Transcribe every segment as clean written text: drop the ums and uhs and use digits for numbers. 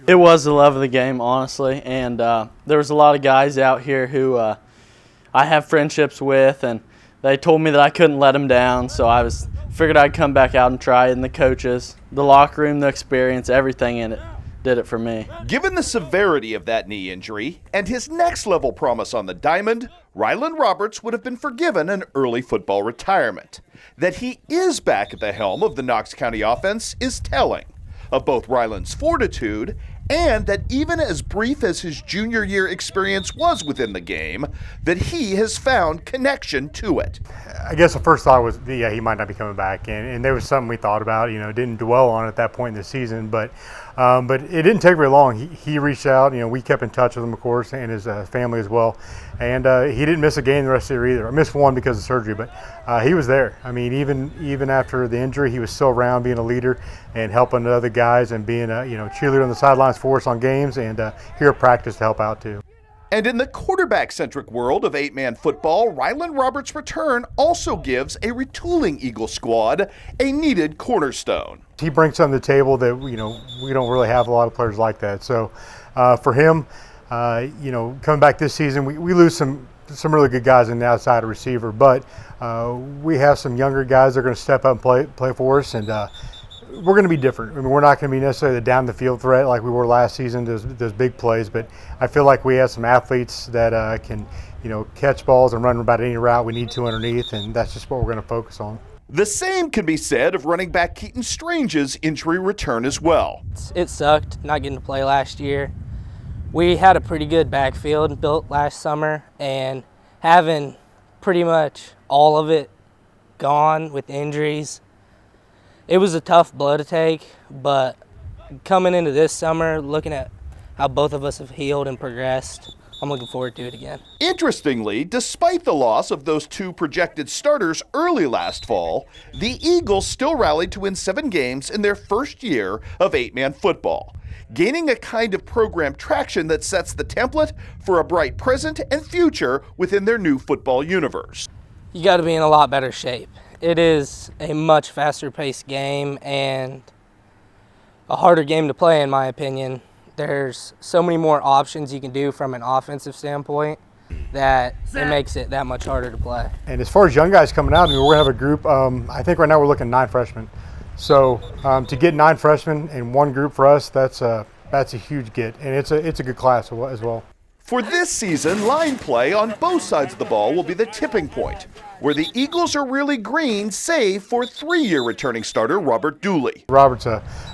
It was the love of the game, honestly, and there was a lot of guys out here who I have friendships with, and they told me that I couldn't let them down, so figured I'd come back out and try it, and the coaches, the locker room, the experience, everything in it did it for me. Given the severity of that knee injury and his next-level promise on the diamond, Ryland Roberts would have been forgiven an early football retirement. That he is back at the helm of the Knox County offense is telling of both Ryland's fortitude and that even as brief as his junior year experience was within the game, that he has found connection to it. I guess the first thought was, yeah, he might not be coming back, and there was something we thought about. Didn't dwell on it at that point in the season, but it didn't take very long. He reached out. We kept in touch with him, of course, and his family as well. And he didn't miss a game the rest of the year either. I missed one because of surgery, but he was there. I mean, even after the injury, he was still around, being a leader and helping the other guys, and being a cheerleader on the sidelines for us on games, and here at practice to help out too. And in the quarterback-centric world of eight-man football, Ryland Roberts' return also gives a retooling Eagle squad a needed cornerstone. He brings something to the table that we don't really have a lot of players like that. So for him, coming back this season, we lose some really good guys in the outside receiver, but we have some younger guys that are going to step up and play for us, and we're going to be different. I mean, we're not going to be necessarily the down the field threat like we were last season. There's big plays, but I feel like we have some athletes that can catch balls and run about any route we need to underneath, and that's just what we're going to focus on. The same can be said of running back Keaton Strange's injury return as well. It sucked not getting to play last year. We had a pretty good backfield built last summer, and having pretty much all of it gone with injuries, it was a tough blow to take, but coming into this summer, looking at how both of us have healed and progressed, I'm looking forward to it again. Interestingly, despite the loss of those two projected starters early last fall, the Eagles still rallied to win 7 games in their first year of eight-man football, gaining a kind of program traction that sets the template for a bright present and future within their new football universe. You got to be in a lot better shape. It is a much faster-paced game and a harder game to play, in my opinion. There's so many more options you can do from an offensive standpoint that it makes it that much harder to play. And as far as young guys coming out, we're going to have a group. I think right now we're looking at 9 freshmen. So to get 9 freshmen in one group for us, that's a huge get, and it's a good class as well. For this season, line play on both sides of the ball will be the tipping point, where the Eagles are really green, save for 3-year returning starter Robert Dooley. Robert's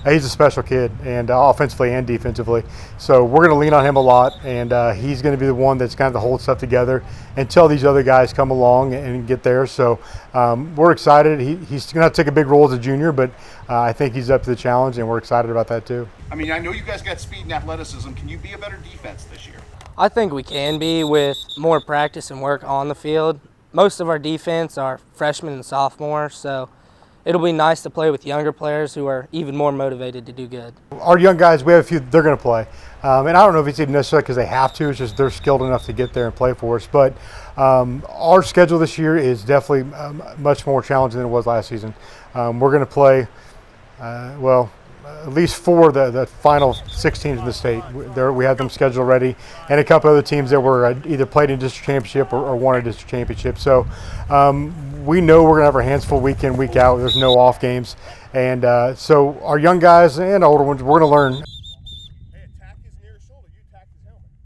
he's a special kid, and offensively and defensively. So we're going to lean on him a lot, and he's going to be the one that's going to hold stuff together until these other guys come along and get there. So we're excited. He's going to take a big role as a junior, but I think he's up to the challenge, and we're excited about that too. I mean, I know you guys got speed and athleticism. Can you be a better defense this year? I think we can be with more practice and work on the field. Most of our defense are freshmen and sophomores, so it'll be nice to play with younger players who are even more motivated to do good. Our young guys, we have a few, they're going to play. And I don't know if it's even necessarily because they have to, it's just they're skilled enough to get there and play for us. But our schedule this year is definitely much more challenging than it was last season. We're going to play, at least 4 of the final 6 teams in the state. We have them scheduled already, and a couple other teams that were either played in district championship or won a district championship. So we know we're going to have our hands full week in, week out. There's no off games. And so our young guys and older ones, we're going to learn